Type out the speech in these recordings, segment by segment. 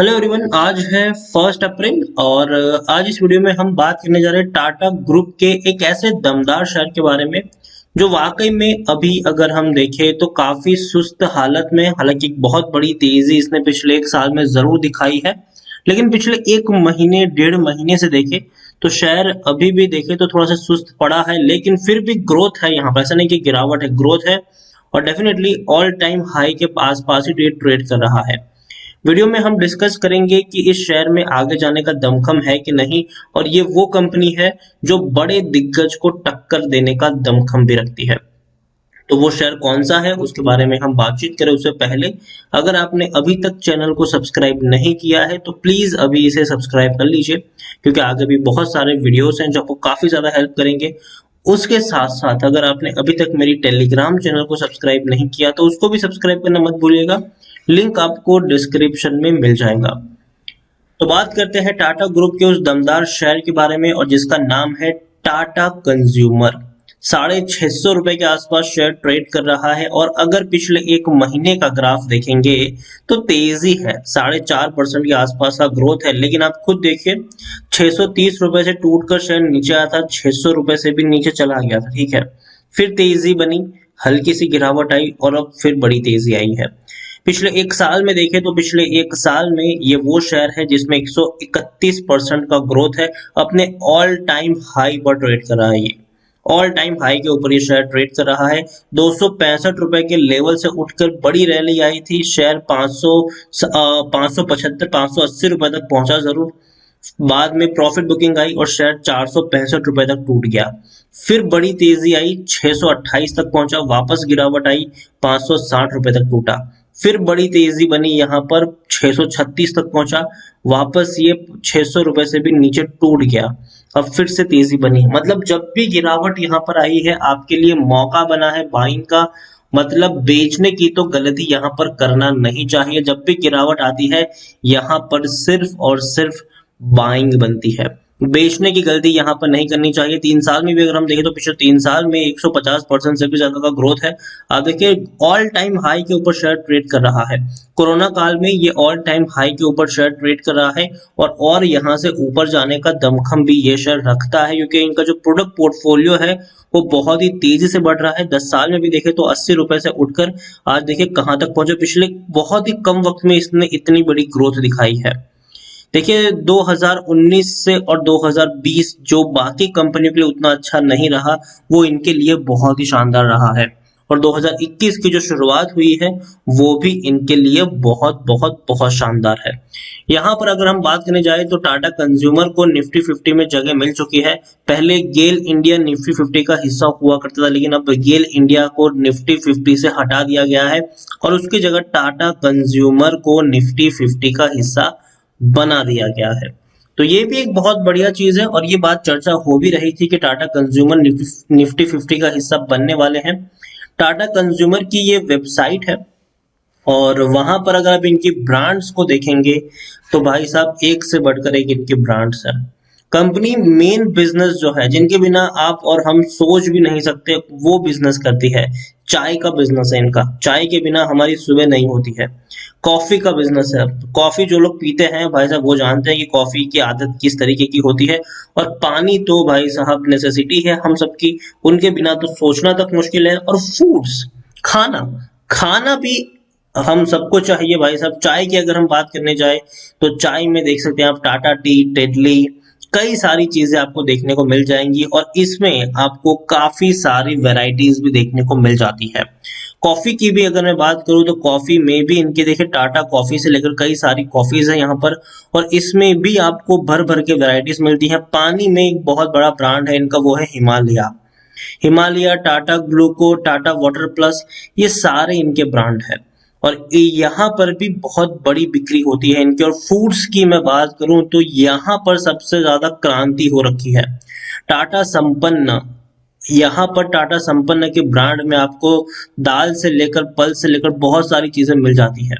Hello everyone. आज है 1 अप्रैल और आज इस वीडियो में हम बात करने जा रहे हैं टाटा ग्रुप के एक ऐसे दमदार शेयर के बारे में जो वाकई में अभी अगर हम देखें तो काफी सुस्त हालत में। हालांकि एक बहुत बड़ी तेजी इसने पिछले 1 साल में जरूर दिखाई है, लेकिन पिछले 1 महीने 1.5 महीने से देखे तो शेयर अभी भी देखे तो थोड़ा सा सुस्त पड़ा है, लेकिन फिर भी ग्रोथ है। यहाँ पर ऐसा नहीं कि गिरावट है, ग्रोथ है और डेफिनेटली ऑल टाइम हाई के आसपास ही ट्रेड कर रहा है। वीडियो में हम डिस्कस करेंगे कि इस शेयर में आगे जाने का दमखम है कि नहीं, और ये वो कंपनी है जो बड़े दिग्गज को टक्कर देने का दमखम भी रखती है। तो वो शेयर कौन सा है उसके बारे में हम बातचीत करें उससे पहले अगर आपने अभी तक चैनल को सब्सक्राइब नहीं किया है तो प्लीज अभी इसे सब्सक्राइब कर लीजिए, क्योंकि आगे भी बहुत सारे वीडियोस हैं जो आपको काफी ज्यादा हेल्प करेंगे। उसके साथ साथ अगर आपने अभी तक मेरी टेलीग्राम चैनल को सब्सक्राइब नहीं किया तो उसको भी सब्सक्राइब करना मत भूलिएगा, लिंक आपको डिस्क्रिप्शन में मिल जाएगा। तो बात करते हैं टाटा ग्रुप के उस दमदार शेयर के बारे में और जिसका नाम है टाटा कंज्यूमर। 650 रुपए के आसपास शेयर ट्रेड कर रहा है और अगर पिछले 1 महीने का ग्राफ देखेंगे तो तेजी है, 4.5% के आसपास का ग्रोथ है। लेकिन आप खुद देखिए 630 रुपए से टूटकर शेयर नीचे आया था, 600 रुपए से भी नीचे चला गया था, ठीक है। फिर तेजी बनी, हल्की सी गिरावट आई और अब फिर बड़ी तेजी आई है। पिछले 1 साल में देखें तो पिछले 1 साल में ये वो शेयर है जिसमें 131% का ग्रोथ है, अपने ऑल टाइम हाई पर ट्रेड कर रहा है। ये ऑल टाइम हाई के ऊपर ये शेयर ट्रेड कर रहा है। 265 रुपए के लेवल से उठकर बड़ी रैली आई थी, शेयर 575 580 रुपए तक पहुंचा जरूर। बाद में प्रॉफिट बुकिंग आई और शेयर 465 रुपए तक टूट गया। फिर बड़ी तेजी आई, 628 तक पहुंचा, वापस गिरावट आई, 560 रुपए तक टूटा। फिर बड़ी तेजी बनी, यहाँ पर 636 तक पहुंचा, वापस ये 600 रुपए से भी नीचे टूट गया। अब फिर से तेजी बनी, मतलब जब भी गिरावट यहाँ पर आई है आपके लिए मौका बना है बाइंग का। मतलब बेचने की तो गलती यहाँ पर करना नहीं चाहिए। जब भी गिरावट आती है यहाँ पर सिर्फ और सिर्फ बाइंग बनती है, बेचने की गलती यहाँ पर नहीं करनी चाहिए। 3 साल में भी अगर हम देखें तो पिछले 3 साल में 150% से भी ज्यादा का ग्रोथ है। आप देखिए ऑल टाइम हाई के ऊपर शेयर ट्रेड कर रहा है। कोरोना काल में ये ऑल टाइम हाई के ऊपर शेयर ट्रेड कर रहा है और यहाँ से ऊपर जाने का दमखम भी ये शेयर रखता है, क्योंकि इनका जो प्रोडक्ट पोर्टफोलियो है वो बहुत ही तेजी से बढ़ रहा है। 10 साल में भी देखे तो 80 रुपए से उठकर आज देखिए कहाँ तक पहुंचे। पिछले बहुत ही कम वक्त में इसने इतनी बड़ी ग्रोथ दिखाई है। देखिए 2019 से और 2020 जो बाकी कंपनियों के लिए उतना अच्छा नहीं रहा, वो इनके लिए बहुत ही शानदार रहा है। और 2021 की जो शुरुआत हुई है वो भी इनके लिए बहुत बहुत बहुत शानदार है। यहाँ पर अगर हम बात करने जाए तो टाटा कंज्यूमर को निफ्टी 50 में जगह मिल चुकी है। पहले गेल इंडिया निफ्टी 50 का हिस्सा हुआ करता था, लेकिन अब गेल इंडिया को निफ्टी 50 से हटा दिया गया है और उसकी जगह टाटा कंज्यूमर को निफ्टी 50 का हिस्सा बना दिया गया है। तो ये भी एक बहुत बढ़िया चीज है और ये बात चर्चा हो भी रही थी कि टाटा कंज्यूमर निफ्टी 50 का हिस्सा बनने वाले हैं। टाटा कंज्यूमर की ये वेबसाइट है और वहां पर अगर आप इनकी ब्रांड्स को देखेंगे तो भाई साहब एक से बढ़कर एक इनके ब्रांड्स हैं। कंपनी मेन बिजनेस जो है जिनके बिना आप और हम सोच भी नहीं सकते वो बिजनेस करती है। चाय का बिजनेस है इनका, चाय के बिना हमारी सुबह नहीं होती है। कॉफी का बिजनेस है, कॉफी जो लोग पीते हैं भाई साहब वो जानते हैं कि कॉफी की आदत किस तरीके की होती है। और पानी तो भाई साहब नेसेसिटी है हम सबकी, उनके बिना तो सोचना तक मुश्किल है। और फूड्स, खाना, खाना भी हम सबको चाहिए भाई साहब। चाय की अगर हम बात करने जाए तो चाय में देख सकते हैं आप टाटा टी, टेटली, कई सारी चीजें आपको देखने को मिल जाएंगी और इसमें आपको काफी सारी वैरायटीज भी देखने को मिल जाती है। कॉफी की भी अगर मैं बात करूं तो कॉफी में भी इनके देखिए टाटा कॉफी से लेकर कई सारी कॉफीज है यहाँ पर और इसमें भी आपको भर भर के वैरायटीज मिलती है। पानी में एक बहुत बड़ा ब्रांड है इनका, वो है हिमालय। हिमालय, टाटा ग्लूको, टाटा वाटर प्लस, ये सारे इनके ब्रांड है और यहाँ पर भी बहुत बड़ी बिक्री होती है इनकी। और फूड्स की मैं बात करूं तो यहाँ पर सबसे ज्यादा क्रांति हो रखी है। टाटा संपन्न, यहाँ पर टाटा संपन्न के ब्रांड में आपको दाल से लेकर पल्स से लेकर बहुत सारी चीजें मिल जाती है।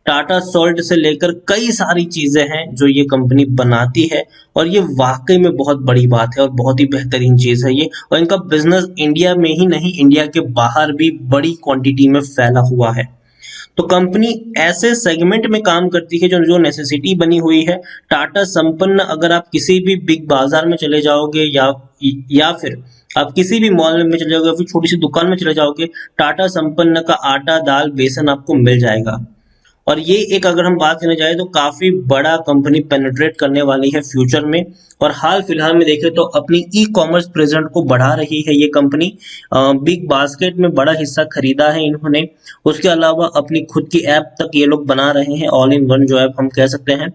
टाटा सॉल्ट से लेकर कई सारी चीजें हैं जो ये कंपनी बनाती है और ये वाकई में बहुत बड़ी बात है और बहुत ही बेहतरीन चीज है ये। और इनका बिजनेस इंडिया में ही नहीं, इंडिया के बाहर भी बड़ी क्वांटिटी में फैला हुआ है। तो कंपनी ऐसे सेगमेंट में काम करती है जो जो नेसेसिटी बनी हुई है। टाटा संपन्न, अगर आप किसी भी बिग बाजार में चले जाओगे या फिर आप किसी भी मॉल में चले जाओगे, फिर छोटी सी दुकान में चले जाओगे, टाटा संपन्न का आटा दाल बेसन आपको मिल जाएगा। और ये एक, अगर हम बात करने जाए तो काफी बड़ा कंपनी पेनिट्रेट करने वाली है फ्यूचर में। और हाल फिलहाल में देखें तो अपनी ई कॉमर्स प्रेजेंट को बढ़ा रही है ये कंपनी। बिग बास्केट में बड़ा हिस्सा खरीदा है इन्होंने। उसके अलावा अपनी खुद की ऐप तक ये लोग बना रहे हैं, ऑल इन वन जो ऐप हम कह सकते हैं।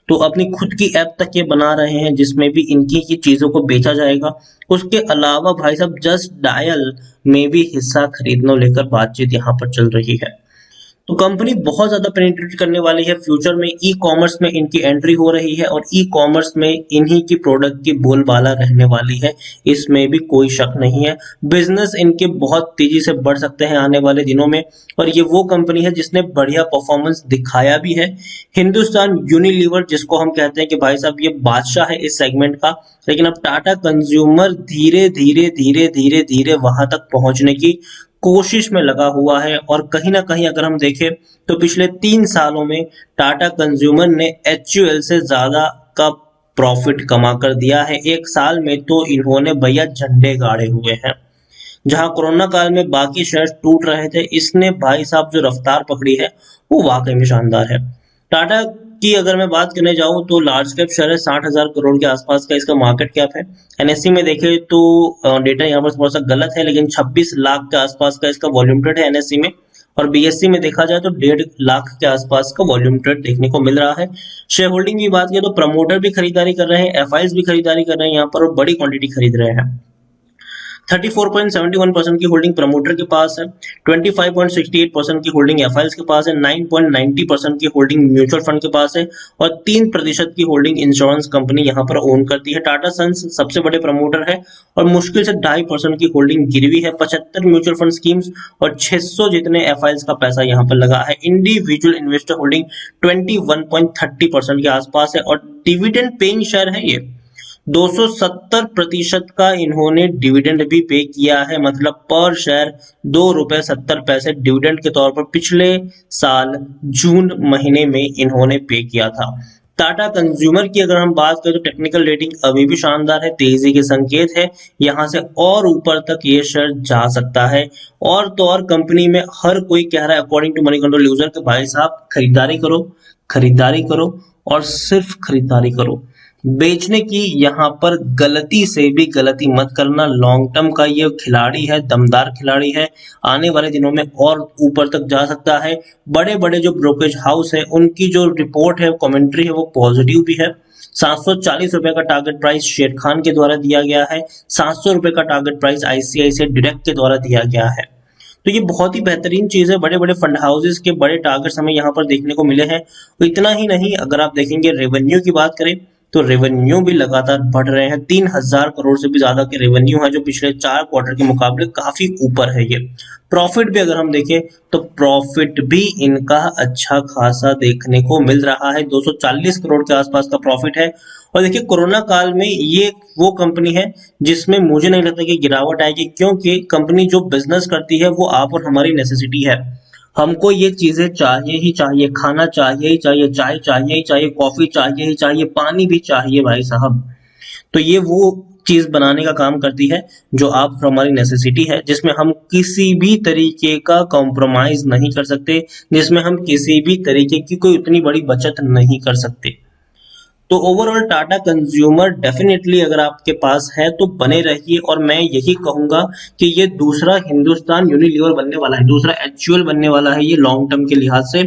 तो अपनी खुद की ऐप तक ये बना रहे हैं जिसमें भी इनकी की चीजों को बेचा जाएगा। उसके अलावा भाई साहब जस्ट डायल में भी हिस्सा खरीदने लेकर बातचीत यहाँ पर चल रही है। तो कंपनी बहुत ज्यादा पेनिट्रेट करने वाली है फ्यूचर में। ई कॉमर्स में इनकी एंट्री हो रही है और ई कॉमर्स में इन्हीं की प्रोडक्ट की बोलबाला रहने वाली है, इसमें भी कोई शक नहीं है। बिजनेस इनके बहुत तेजी से बढ़ सकते हैं आने वाले दिनों में। और ये वो कंपनी है जिसने बढ़िया परफॉर्मेंस दिखाया भी है। हिंदुस्तान यूनिलीवर, जिसको हम कहते हैं कि भाई साहब ये बादशाह है इस सेगमेंट का, लेकिन अब टाटा कंज्यूमर धीरे धीरे धीरे धीरे धीरे वहां तक पहुंचने की कोशिश में लगा हुआ है। और कहीं ना कहीं अगर हम देखें तो पिछले 3 सालों में टाटा कंज्यूमर ने एचयूएल से ज्यादा का प्रॉफिट कमा कर दिया है। एक साल में तो इन्होंने भैया झंडे गाड़े हुए हैं। जहां कोरोना काल में बाकी शेयर टूट रहे थे, इसने भाई साहब जो रफ्तार पकड़ी है वो वाकई में शानदार है। टाटा की अगर मैं बात करने जाऊं तो लार्ज कैप शेयर है, 60,000 करोड़ के आसपास का इसका मार्केट कैप है। एनएससी में देखें तो डेटा यहाँ पर थोड़ा सा गलत है, लेकिन 26 लाख के आसपास का इसका वॉल्यूम ट्रेड है एनएससी में। और बीएससी में देखा जाए तो 1.5 लाख के आसपास का वॉल्यूम ट्रेड देखने को मिल रहा है। शेयर होल्डिंग की बात करें तो प्रमोटर भी खरीदारी कर रहे हैं, एफआईज भी खरीदारी कर रहे हैं यहाँ पर, और बड़ी क्वांटिटी खरीद रहे हैं। 34.71% की होल्डिंग प्रमोटर के पास है, 25.68% की होल्डिंग एफआईएल्स के पास है, 9.90% की होल्डिंग म्यूचुअल फंड के पास है, और 3% की होल्डिंग इंश्योरेंस कंपनी यहाँ पर ओन करती है। टाटा सन्स सबसे बड़े प्रमोटर है और मुश्किल से 2.5% की होल्डिंग गिरवी है। 75 म्यूचुअल फंड स्कीम्स और 600 जितने एफआईएल्स का पैसा यहाँ पर लगा है। इंडिविजुअल इन्वेस्टर होल्डिंग 21.30% के आसपास है और डिविडेंड पेइंग शेयर है ये। 270% का इन्होंने डिविडेंड भी पे किया है, मतलब पर शेयर ₹2.70 डिविडेंड के तौर पर पिछले साल जून महीने में इन्होंने पे किया था। टाटा कंज्यूमर की अगर हम बात करें तो टेक्निकल रेटिंग अभी भी शानदार है, तेजी के संकेत है, यहां से और ऊपर तक ये शेयर जा सकता है। और तो और कंपनी में हर कोई कह रहा है according to Moneycontrol user के भाई साहब खरीदारी करो, खरीदारी करो और सिर्फ खरीदारी करो। बेचने की यहाँ पर गलती से भी गलती मत करना। लॉन्ग टर्म का ये खिलाड़ी है, दमदार खिलाड़ी है, आने वाले दिनों में और ऊपर तक जा सकता है। बड़े बड़े जो ब्रोकरेज हाउस है उनकी जो रिपोर्ट है, कमेंट्री है, वो पॉजिटिव भी है। 740 रुपए का टारगेट प्राइस शेर खान के द्वारा दिया गया है, 700 रुपए का टारगेट प्राइस आईसीआईसीआई डायरेक्ट के द्वारा दिया गया है। तो ये बहुत ही बेहतरीन चीज है। बड़े बड़े फंड हाउसेस के बड़े टारगेट्स हमें यहाँ पर देखने को मिले हैं। तो इतना ही नहीं, अगर आप देखेंगे रेवेन्यू की बात करें तो रेवेन्यू भी लगातार बढ़ रहे हैं। 3,000 करोड़ से भी ज्यादा के रेवेन्यू है, जो पिछले 4 क्वार्टर के मुकाबले काफी ऊपर है ये। प्रॉफिट भी अगर हम देखें तो प्रॉफिट भी इनका अच्छा खासा देखने को मिल रहा है, 240 करोड़ के आसपास का प्रॉफिट है। और देखिए कोरोना काल में ये वो कंपनी है जिसमें मुझे नहीं लगता कि गिरावट आएगी, क्योंकि कंपनी जो बिजनेस करती है वो आप और हमारी नेसेसिटी है। हमको ये चीजें चाहिए ही चाहिए, खाना चाहिए ही चाहिए, चाय चाहिए ही चाहिए, कॉफी चाहिए ही चाहिए, पानी भी चाहिए भाई साहब। तो ये वो चीज बनाने का काम करती है जो आप हमारी नेसेसिटी है, जिसमें हम किसी भी तरीके का कॉम्प्रोमाइज नहीं कर सकते, जिसमें हम किसी भी तरीके की कोई उतनी बड़ी बचत नहीं कर सकते। तो ओवरऑल टाटा कंज्यूमर डेफिनेटली अगर आपके पास है तो बने रहिए। और मैं यही कहूंगा कि ये दूसरा हिंदुस्तान यूनिलीवर बनने वाला है, दूसरा एचयूएल बनने वाला है ये लॉन्ग टर्म के लिहाज से।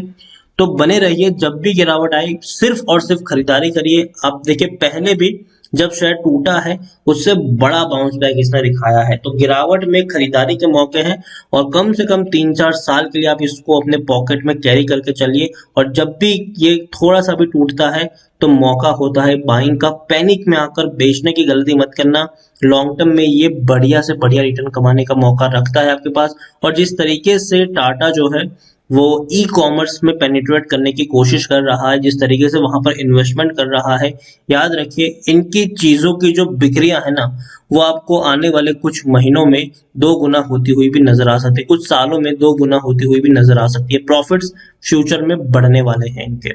तो बने रहिए, जब भी गिरावट आए सिर्फ और सिर्फ खरीदारी करिए। आप देखिए पहले भी जब शेयर टूटा है उससे बड़ा बाउंस बैक इसने दिखाया है। तो गिरावट में खरीदारी के मौके हैं और कम से कम 3-4 साल के लिए आप इसको अपने पॉकेट में कैरी करके चलिए। और जब भी ये थोड़ा सा भी टूटता है तो मौका होता है बाइंग का, पैनिक में आकर बेचने की गलती मत करना। लॉन्ग टर्म में ये बढ़िया से बढ़िया रिटर्न कमाने का मौका रखता है आपके पास। और जिस तरीके से टाटा जो है वो ई कॉमर्स में पेनिट्रेट करने की कोशिश कर रहा है, जिस तरीके से वहां पर इन्वेस्टमेंट कर रहा है, याद रखिए इनकी चीजों की जो बिक्रियां है ना, वो आपको आने वाले कुछ महीनों में 2 गुना होती हुई भी नजर आ सकती है, कुछ सालों में 2 गुना होती हुई भी नजर आ सकती है। प्रॉफिट्स फ्यूचर में बढ़ने वाले हैं इनके।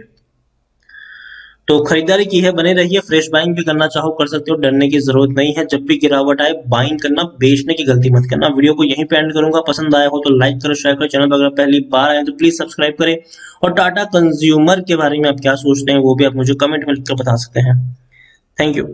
तो खरीदारी की है, बने रहिए। फ्रेश बाइंग भी करना चाहो कर सकते हो, डरने की जरूरत नहीं है। जब भी गिरावट आए बाइंग करना, बेचने की गलती मत करना। वीडियो को यहीं पे एंड करूंगा। पसंद आया हो तो लाइक करो, शेयर करो। चैनल पर अगर पहली बार आए तो प्लीज सब्सक्राइब करें। और टाटा कंज्यूमर के बारे में आप क्या सोचते हैं वो भी आप मुझे कमेंट में लिखकर बता सकते हैं। Thank you.